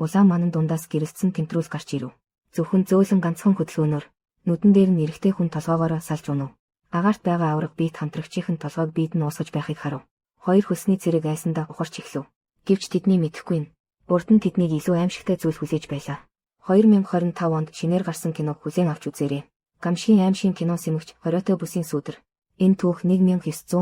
Улаан манан дундаас гэрэлцсэн тэмтрүүл гарч ирэв. Зөвхөн зөөлөн ганцхан хөдөлгөөнөөр нүдэн дээр нь эрэхтэй хүн толгоогоороо салж унав. Агаарт байгаа авраг биет хамтрагчийн толгойг биед нь уусгаж байхыг харав. Хоёр хөлсний цэрэг айсандаа ухарч эхлэв. Гэвч тэдний мэдэхгүй нь урд нь тэднийг илүү аимшигтай зүйл хүлээж байлаа. 2025 онд шинээр гарсан киног хүлээн авч үзээрэй. Гамшигын аимшигын кино сэмэгч хориотой бүсийн сүудэр. Энэ түүх 1986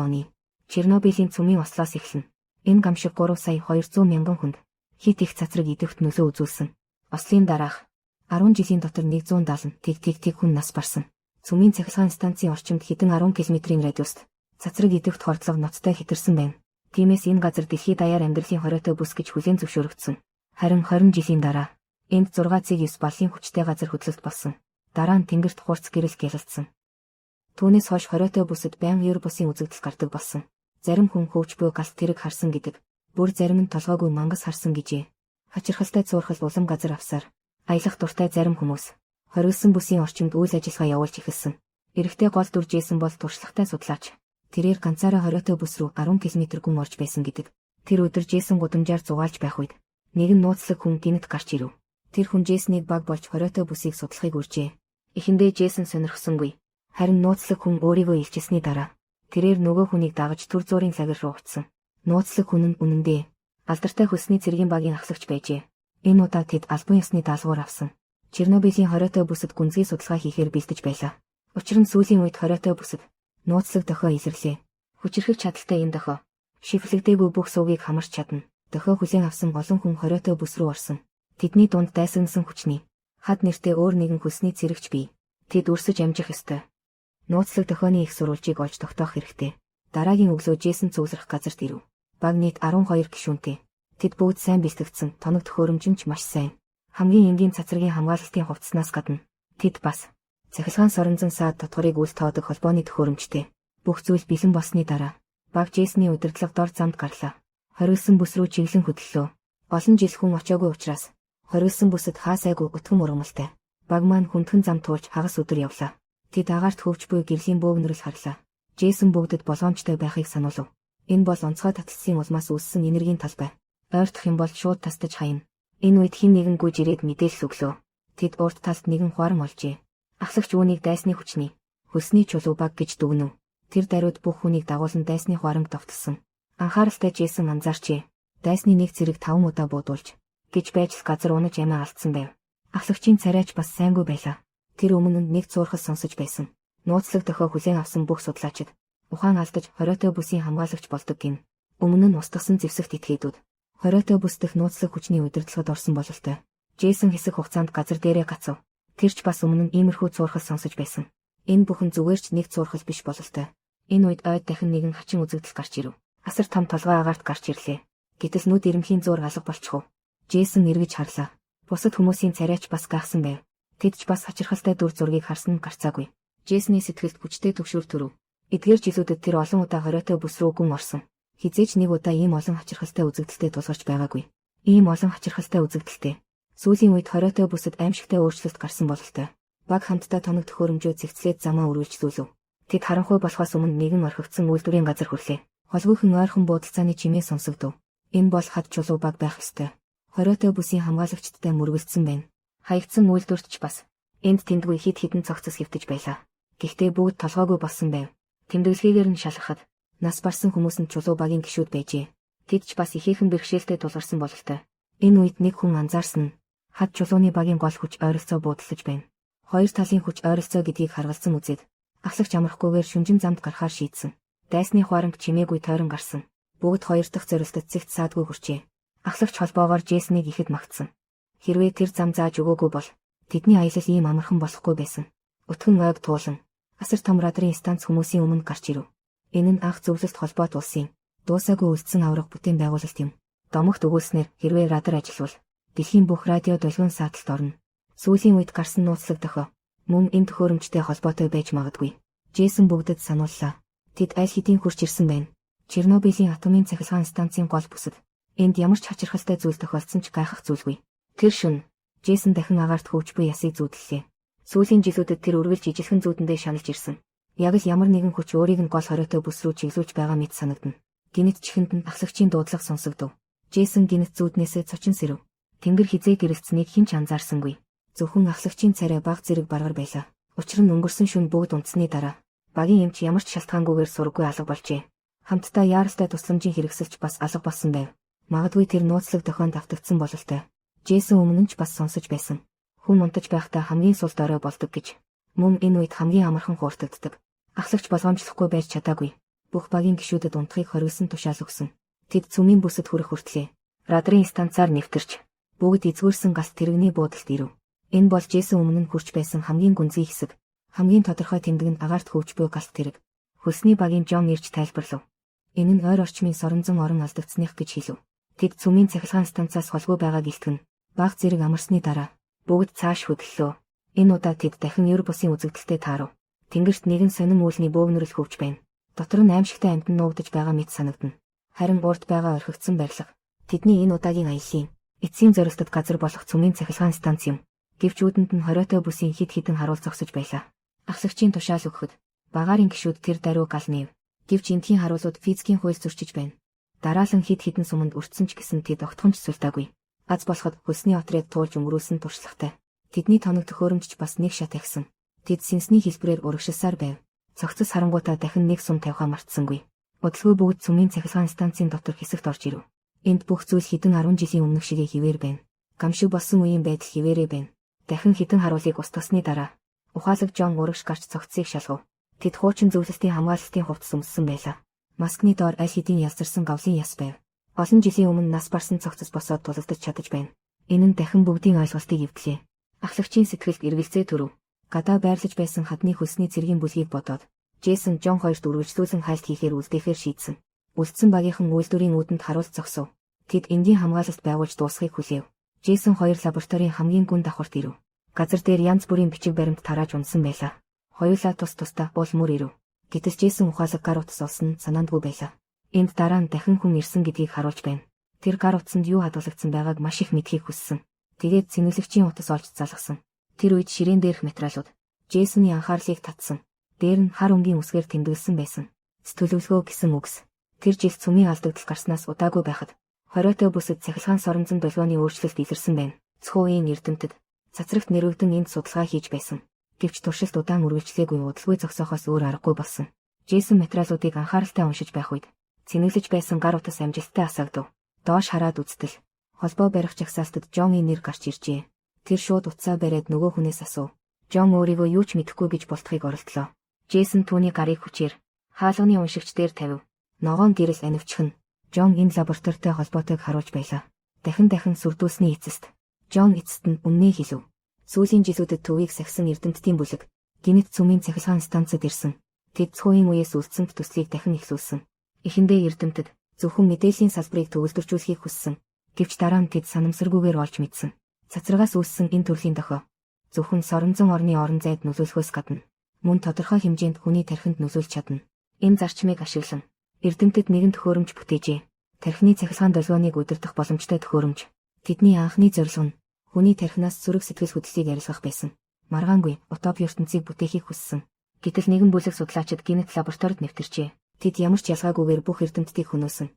оны Чернобылийн цөмийн ослоос эхэлнэ. Энэ гамшиг 3 сая 200 мянган хүнд хит их цацраг идэвхт нөлөө үзүүлсэн. Ослын дараах 10 жилийн дотор 170 тэг хүн нас барсан. Цөмийн цахилгаан станцын орчимд хэдэн 10 км-ийн радиуст цацраг идэвхт хордлого ноцтой хэтэрсэн байна. Тиймээс энэ газар дэлхийд даяар амьдралын хориотой бүс гэж хүлээн зөвшөөрөгдсөн. Харин 20 жилийн дараа энд 6,9 баллын хүчтэй газар хөдлөлт болсон. Дараа нь тэнгэрт хурц гэрэл гялалцсан. Түүнээс хойш хориотой бүсэд байнга ер бусын үзэгдэл гардаг болсон. Зарим хүн хөвч буй галт тэрэг харсан гэдэг. Бүр зарим нь толгойгүй мангас харсан гэжээ. Хачирхалтай цуурхал улам газар авсаар аялах дуртай зарим хүмүүс хориглосон бүсийн орчимд үйл ажиллагаа явуулж эхэлсэн. Эрэгтэй гол дүр Жейсон бол туршлагатай судлаач. Тэрээр ганцаараа хориотой бүс рүү 10 км гүн орж байсан гэдэг. Тэр өдөр Жейсон гудамжаар зугаалж байх үед нэгэн нууцлаг хүн гинэт гарч ирэв. Тэр хүн Жейсоныг баг болж хориотой бүсийг судлахыг урьжээ. Эхэндээ Жейсон сонирхсонгүй. Харин нууцлаг хүн өөрийгөө илчилсний дараа тэрээр нөгөө хүнийг дагаж түр зуурын лагер руу уцсан. Нууцлаг хүн нь үнэндээ алдартай хөлсний цэргийн багийн ахлагч байжээ. Энэ удаа тэд албан ёсны даалгавар авсан. Чернобылийн хориотой бүсэд гүнзгий судалгаа хийхээр бэлдэж байлаа. Учир нь сүүлийн үед хориотой бүсэд нууцлаг дохио илэрлээ. Хүчирхэг чадaltaй энэ дохио шифрлэгдээгүй бүх суугийг хамарч чадна. Дохио хүлээн авсан олон хүн хориотой бүс рүү орсон. Тэдний дунд дайсагнасан хүчний хад нэртэй өөр нэгэн хөлсний цэрэгч бий. Тэд өрсөж амжих ёстой. Нууцлаг дохионы их сурвалжийг олж тогтоох хэрэгтэй. Дараагийн өглөө Жейсон цугларах газарт ирэв. Баг нийт 12 гишүүнтэй. Тэд бүгд сайн бэлтгэгдсэн, тоног төхөөрөмж нь маш сайн. Хамгийн энгийн цацрагийн хамгаалалтын хувцаснаас гадна тэд бас цахилгаан соронзон саад татварыг үл тоодог холбооны төхөөрөмжтэй. Бүх зүйл бэлэн болсны дараа баг Жейсны удирдлага дор замд гарлаа. Хориглосон бүс рүү чиглэн хөдлөлөө. Олон жил хүн очоогүй учраас хориглосон бүсэд хаасайгүй өтгөн ургамалтай. Баг маань хүндхэн зам туулж хагас өдөр явлаа. Тэд агаарт хөвч буй гэрлийн бөөгнөрөл харлаа. Жейсон бүгдэд болгоомжтой байхыг сануулв. Энэ бол онцгой таталцлын улмаас үүссэн энергийн талбай. Ойртох юм бол шууд тастаж хаяна. Энэ үед хэн нэгэн гүйж ирээд мэдээлэл өглөө. Тэд урд талд нэгэн хуарам олжээ. Ахлагч үүнийг дайсны хүчний хөлсний чулуу баг гэж дүгнэв. Тэр даруйд бүх хүнийг дагуулan дайсны хуарамд довтолсон. Анхааралтай Жейсон анзаарчээ. Дайсны нэг цэрэг 5 удаа буудуулж гэж байж л газар унаж амиа алдсан байв. Ахлагчийн царайч бас сайнгүй байлаа. Тэр өмнө нь нэг цуурхал сонсож байсан. Нууцлаг дохио хүлээн авсан бүх судлаачид ухаан алдаж хориотой бүсийн хамгаалагч болдог гин. Өмнө нь устгасан зэвсэгт этгээдүүд хориотой бүс дэх нууцлаг хүчний удирдлагад орсон бололтой. Жейсон хэсэг хугацаанд газар дээрээ гацав. Тэрч бас өмнө нь иймэрхүү цуурхал сонсож байсан. Энэ бүхэн зүгээр ч нэг цуурхал биш бололтой. Энэ үед ойд дахин нэгэн хачин үзэгдэл гарч ирэв. Асар том толгой агаарт гарч ирлээ. Гэтэл нүд ирэмхийн зуур алга болчихов. Жейсон эргэж харлаа. Бусад хүмүүсийн царайч бас гайхсан байв. Тэд ч бас хачирхалтай дүр зургийг харсан нь гарцаагүй. Жейсны сэтгэлд хүчтэй төгшүүр төрөв. Эдгээр жилүүдэд тэр олон удаа хориотой бүс рүү гүн орсон. Хизээч нэг удаа ийм олон хачирхалтай үзэгдэлтэй тулгарч байгаагүй. Ийм олон хачирхалтай үзэгдэлтэй сүүлийн үед хориотой бүсэд аимшигтай өөрчлөлт гарсан бололтой. Баг хамтдаа тоног төхөөрөмжөө цэгцлээд замаа үргэлжлүүлв. Тэд харанхуй болохоос өмнө нэгэн орхигдсан үйлдвэрийн газар хүрлээ. Холгүйхэн ойрхон буудалцааны чимээ сонсогдов. Энэ бол хад чулуу баг байх ёстой. Хориотой бүсийн хамгаалагчдтай мөргөлдсөн байна. Хаягдсан үйлдвэртч бас энд тэндгүй хид хідэн цогцос хэвтэж байлаа. Гэхдээ бүгд толгойгүй болсон байв. Тэмдэглэгээр нь шалгахад нас барсан хүмүүс нь чулуу багийн гишүүд байжээ. Тэд ч бас ихээхэн бэрхшээлтэй тулгарсан бололтой. Энэ үед нэг хүн анзаарсан нь хад чулууны багийн гол хүч ойролцоо буудалж байна. Хоёр талын хүч ойролцоо гэдгийг харгалзан үзээд ахлагч амрахгүйгээр шүнжин замд гарахаар шийдсэн. Дайсны хуарамд чимээгүй тойрон гарсан. Бүгд хоёр дахь зорилтод цэгт саадгүй хүрчээ. Ахлагч холбоогоор Жейсныг ихэд магтсан. Хэрвээ тэр зам зааж өгөөгүй бол тэдний аялал ийм амархан болохгүй байсан. Өтгөн ойг туулан асар том радарын станц хүмүүсийн өмнө гарч ирэв. Энэ нь анх зөвлөлт холбоот улсын дуусаагүй үлдсэн аврах бүтээн байгуулалт юм. Домогт өгүүлснээр хэрвээ радар ажиллавал дэлхийн бүх радио долгион сааталт орно. Сүүлийн үед гарсан нууцлаг дохио мөн энэ төхөөрөмжтэй холбоотой байж магадгүй. Жейсон бүгдэд санууллаа. Тэд аль хэдийн хурж ирсэн байна. Чернобылийн атомын цахилгаан станцын гол бүсэд энд ямар ч хачирхалтай зүйл тохиолдсон ч гайхах зүйлгүй. Тэр шөнө Жейсон дахин агаарт хөвч буй ясыг зүүдлээ. Сүүлийн жилүүдэд тэр үргэлж ижилхэн зүүдэндээ шаналж ирсэн. Яг л ямар нэгэн хүч өөрийг нь гол хориотой бүс рүү чиглүүлж байгаа мэт санагдана. Гинэт чихэнд нь ахлагчийн дуудлага сонсогдов. Жейсон гинэт зүүднээсээ цочин сэрэв. Тэнгэр хизээ гэрэлцнийг хэн ч анзаарсангүй. Зөвхөн ахлагчийн царай баг зэрэг баргар байлаа. Учир нь өнгөрсөн шөнө бүгд унтсны дараа багийн эмч ямар ч шалтгаангүйгээр сурггүй алга болжээ. Хамтдаа яаралтай тусламжийн хэрэгсэлч бас алга болсон байв. Магадгүй тэр нууцлаг дохионд автагдсан бололтой. Джейсон өмнө нь ч бас сонсож байсан. Хүн унтаж байхдаа хамгийн сул дорой болдог гэж. Мөн энэ үед хамгийн амархан хууртагддаг. Ахлагч болгоомжлохгүй байж чадаагүй. Бүх багийн гишүүдэд унтахыг хориглосон тушаал өгсөн. Тэд цүмийн бүсэд хүрэх хүртлээ радрын станцаар нэвтэрч бүгд эзгүүрсэн галт тэрэгний буудалд ирэв. Энэ бол Джейсон өмнө нь хүрч байсан хамгийн гүнзгий хэсэг. Хамгийн тодорхой тэмдэг нь агаарт хөвж буй галт тэрэг. Хөлсний багийн Жон ирж тайлбарлав. Энэ нь ойр орчмын соронзон орон алдагдсных гэж хэлв. Тэд цүмийн цахилгаан станцаас холгүй байгааг илтгэн баг зэрэг амарсны дараа бүгд цааш хөдлөлөө. Энэ удаа тэд дахин ер бусын үзэгдэлтэй таарав. Тэнгэрт нэгэн сонин үүлний бөөгнөрөл хөвж байна. Дотор нь аимшигтай амьтан нуугдаж байгаа мэт санагдана. Харин урд байгаа орхигдсон барилга. Тэдний энэ удаагийн аяллаа эцсийн зорилтод газар болох цүмийн цахилгаан станц юм. Гэвч үүдэнд нь хориотой бүсийн хид хідэн харуул зогсож байлаа. Ахлагчийн тушаал өгөхөд багаарын гишүүд тэр даруй гал нэв. Гэвч эндхийн харуулууд физикийн хууль зөрчиж байна. Дараалан хид хідэн суманд өртсөн ч гэсэн тэд огтхонч султаагүй. Аз болоход хөлсний отряд туулж өнгөрүүлсэн туршлагатай. Тэдний тоног төхөөрөмжч бас нэг шат ихсэн. Тэд сэнсний хэлбэрээр урагшилсаар байв. Цогцос харангуйтаа дахин нэг сум тавихаа мартсангүй. Удалгүй бүгд цүмийн цахилгаан станцын дотор хэсэгт орж ирэв. Энд бүх зүйл хэдэн 10 жилийн өмнөх шигээ хിവэр байна. Гамшиг болсон үеийн байдал хിവэрээ байна. Дахин хэдэн харуулыг устгасны дараа ухаалаг Жон урагш гарч цогцсыг шалгав. Тэд хуучин зөвлөлтийн хамгаалалтын хувцас өмссөн байлаа. Маскны доор аль хэдийн ялсарсан гавлын яс байв. Олон жилийн өмнө нас барсан цогцос босоод тулалдаж чадаж байна. Энэ нь дахин бүгдийн ойлголтыг эвдлээ. Ахлагчийн сэтгэлд эргэлзээ төрөв. Гадаа байрлаж байсан хадны хөлсний цэргийн бүлгийг бодоод Джейсон Жон хоёрт үргэлжлүүлэн хайлт хийхээр үлдээхээр шийдсэн. Үлдсэн багийнхан үйлдвэрийн үүдэнд харуулт зогсов. Тэд энгийн хамгаалалт байгуулж дуусгахыг хүлээв. Джейсон хоёр лабораторийн хамгийн гүн давхарт ирэв. Газар дээр янз бүрийн бичиг баримт тарааж унсан байлаа. Хоёулаа тус тусдаа уул мөр ирэв. Гэтэл Джейсон ухаалаг гар утас олсон нь санаандгүй байлаа. Энд дараа нь дахин хүн ирсэн гэдгийг харуулж байна. Тэр гар утсанд юу хадгалагдсан байгааг маш их мэдхийг хүссэн. Тэгээд цэнэглэгчийн утас олж залгасан. Тэр үед ширээн дээрх материалууд Джейсоны анхаарлыг татсан. Дээр нь хар өнгийн үсгээр тэмдэглэсэн байсан. Сэтгэлөвлөгөө гэсэн үгс. Тэр жил цүмийн алдагдал гарснаас удаагүй байхад хориотой бүсэд цахилгаан соронзон долгионы өөрчлөлт илэрсэн байна. Цхуугийн эрдэмтэд цацрагт нэрвэгдэн энд судалгаа хийж байсан. Гэвч туршилт удаан үргэлжлээгүй удалгүй зогсоохоос өөр аргагүй болсон. Джейсон материалуудыг анхааралтай уншиж байх үед цэнэглэж байсан гар утас амжилттай асагдав. Доош хараад үзтэл холбоо барих жагсаалтад Жонгийн нэр гарч иржээ. Тэр шууд утсаа бариад нөгөө хүнээс асуув. Жон өөрийгөө юу ч мэдэхгүй гэж болтохыг оролдлоо. Джейсон түүний гарыг хүчээр хаалганы уншигч дээр тавив. Ногоон гэрэл анивчхан Жон энэ лабораторитой холбоотойг харуулж байлаа. Дахин сүрдүүлсний эцэст Жон эцэст нь үннээ хэлв. Сүүлийн жилүүдэд төвийг сахисан эрдэмтдийн бүлэг гинэт цүмийн цахилгаан станцад ирсэн. Тэд цхуугийн үеэс үлдсэн төслийг дахин эхлүүлсэн. Эхэндээ эрдэмтэд зөвхөн мэдээллийн салбарыг төвлөрчүүлэхийг хүссэн. Гэвч дараа нь тэд санамсаргүйгээр олж мэдсэн. Цацрагаас үүссэн энэ төрлийн дохио зөвхөн соронзон орны орон зайд нөлөөлөхөөс гадна мөн тодорхой хэмжээнд хүний тархинд нөлөөлж чадна. Энэ зарчмыг ашиглан эрдэмтэд нэгэн төхөөрөмж бүтээжээ. Тархины цахилгаан долгионыг удирдах боломжтой төхөөрөмж. Тэдний анхны зорилго нь хүний тархинаас зүрх сэтгэл хөдлөлийг арилгах байсан. Маргаангүй утопи ертөнцийг бүтээхийг хүссэн. Гэтэл нэгэн бүлэг судлаачид гинет лабораторид нэвтэрчээ. Тэд ямар ч ялгаагүйгээр бүх эрдэмтдийг хөнөөсөн.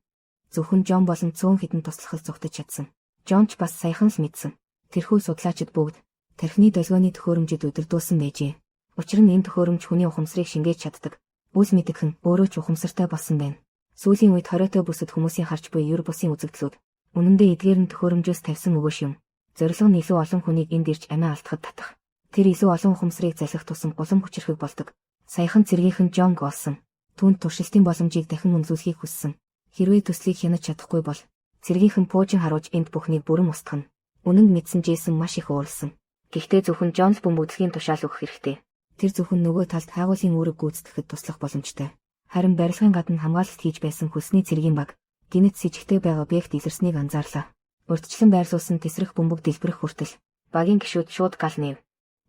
Зөвхөн Жон болон цөөн хэдэн туслахал зугтаж чадсан. Жон ч бас саяхан л мэдсэн. Тэрхүү судлаачид бүгд тархины долгионы төхөөрөмжөд удирдуулсан байжээ. Учир нь энэ төхөөрөмж хүний ухамсарыг шингээж чаддаг. Үл мэдэх нь өөрөө ч ухамсартай болсон байна. Сүүлийн үед хориотой бүсэд хүмүүсийн харж буй ер бусын үзэгдлүүд үнэндээ эдгээр нь төхөөрөмжөөс тавьсан өгөөш юм. Зорилго нь илүү олон хүнийг энд ирж амиа алдахад татах. Тэр илүү олон ухамсарыг залхих тусам улам хүчрэхэг болдог. Саяхан цэргийнхэн Жонг олсон. Түүнд туршилтын боломжийг дахин үнэлүүлэхийг хүссэн. Хэрвээ төслийг хянаж чадахгүй бол цэргийнхэн пуужин харуулж энд бүхнийг бүрэн устгана. Үнэн мэдсэн Джейсон маш их ууралсан. Гэхдээ зөвхөн Жон л бөмбөгдлийн тушаал өгөх хэрэгтэй. Тэр зөвхөн нөгөө талд хайгуулын үүрэг гүйцэтгэхэд туслах боломжтой. Харин барилгын гадна хамгаалалт хийж байсан хөлсний цэргийн баг гинэт с ิจ гтэй байгаа объект илэрснийг анзаарлаа. Урьдчилан байрлуулсан тесрэх бөмбөг дэлбэрэх хүртэл багийн гишүүд шууд гал нэв.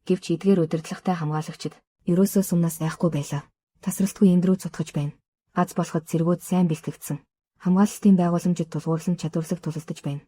Гэвч эдгээр удирдлагатай хамгаалагчид ерөөсөө сумнаас айхгүй байлаа. Тасралтгүй энд рүү цутгаж байна. Аз болоход цэргүүд сайн бэлтгэгдсэн. Хамгаалалтын байгууламжид тулгуурлан чадварлаг тулалдаж байна.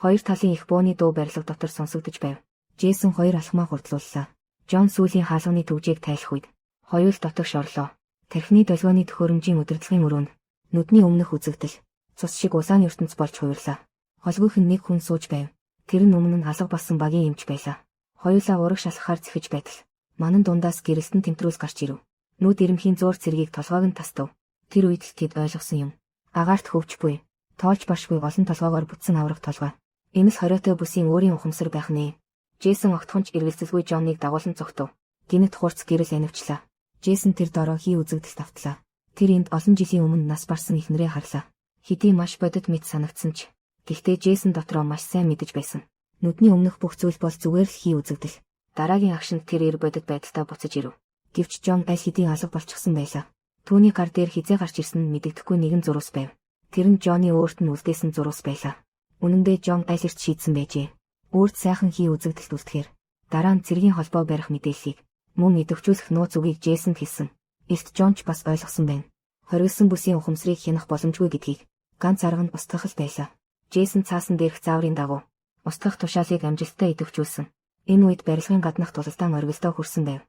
Хоёр талын их бууны дуу барилга дотор сонсогдож байв. Джейсон хоёр алхмаа хурдлууллаа. Жон сүүлийн хаалганы төвжийг тайлах үед хоёул дотогш орлоо. Тархины долгионы төхөөрөмжийн удирдлагын өрөөнд нүдний өмнөх үзэгдэл цус шиг улаан ертөнц болж хувирлаа. Холгүйх нь нэг хүн сууж байв. Тэр нь өмнө нь алга болсон багийн эмч байлаа. Хоёулаа ураг шалхахаар зэхэж байтал манан дундаас гэрэлтэн тэмтрүүс гарч ирэв. Нүүд ирэмхийн зуур цэргийг толгойг нь тастав. Тэр үед л тэд ойлгосон юм. Агаарт хөвч буй, тоолж башгүй олон толгоогоор бүтсэн аврах толгой. Энэс хориотой бүсийн өөрийн ухамсар байх нэ. Джейсон огтхонч эргэлзэлгүй Жоныг дагуулan цогтов. Гинэт хурц гэрэл анивчлаа. Джейсон тэр дороо хий үзэгдэл тавтлаа. Тэр энд олон жилийн өмнө нас барсан ихнэрээ харлаа. Хэдий маш бодит мэт санагдсан ч гэхдээ Джейсон дотроо маш сайн мэдэж байсан. Нүдний өмнөх бүх зүйл бол зүгээр л хий үзэгдэл. Дараагийн агшинд тэр эр бодит байдалтай буцаж ирэв. Гэвч Жон аль хэдийн алга болчихсон байлаа. Түүний гар дээр хизээ гарч ирсэн нь мэдэгдэхгүй нэгэн зурус байв. Тэр нь Жоны өөрт нь үлдээсэн зурус байлаа. Үнэн дээр Жон аль эрт шийдсэн байжээ. Өөрт сайхан хий үзэгдэлт үлдэхээр дараа нь цэргийн холбоо барих мэдээллийг мөн идэвхжүүлэх нууц үгийг Джейсонд хэлсэн. Илт Жон ч бас ойлгосон байна. Хоригдсан бүсийн ухамсарыг хянах боломжгүй гэдгийг ганц арга нь устгах л байлаа. Джейсон цаасан дээрх зааврын дагуу устгах тушаалыг амжилттай идэвхжүүлсэн. Энэ үед барилгын гаднах тулалдаан оргилдоо хүрсэн байв.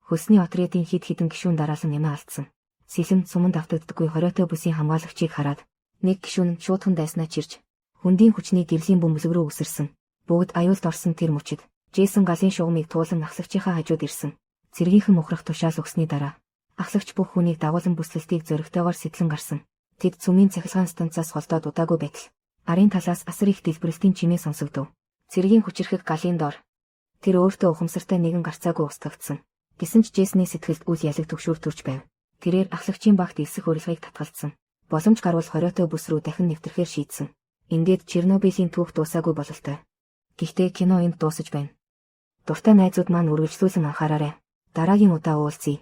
Хөлсний отрядын хэд хэдэн гишүүн дараалан нэмээ алдсан. Сэлэм суманд автагддаггүй хориотой бүсийн хамгаалагчийг хараад нэг гишүүн нь шуудхан дайснаа чирж хүндийн хүчний гэрлийн бөмбөлөг рүү өсөрсөн. Бүгд аюулд орсон тэр мөчид Джейсон галын шугамыг туулан ахлагчийнхаа хажууд ирсэн. Цэргийнхэн ухрах тушаал өгсний дараа ахлагч бүх хүнийг дагуулan бүслэлтийг зөрөгтэйгээр сэтлэн гарсан. Тэд цүмийн цахилгаан станцаас холдоод удаагүй байтал арын талаас асар их дэлбэрэлтийн чимээ сонсогдов. Цэргийн хүчирхэг галын дор тэр өөртөө ухамсартай нэгэн гарцаагүй устгагдсан. Гэсэн ч Джейсоны сэтгэлд үл ялэг төгшүүр төрж байв. Тэрээр ахлагчийн багт элсэх урилгыг татгалзсан. Боломж гарвал хориотой бүс рүү дахин нэвтрэхээр шийдсэн. Ингээд Чернобылийн түүх дуусаагүй бололтой. Гэхдээ кино энд дуусаж байна. Дуртай найзууд маань үргэлжлүүлэн анхаараарай. Дараагийн удаа уулзъя.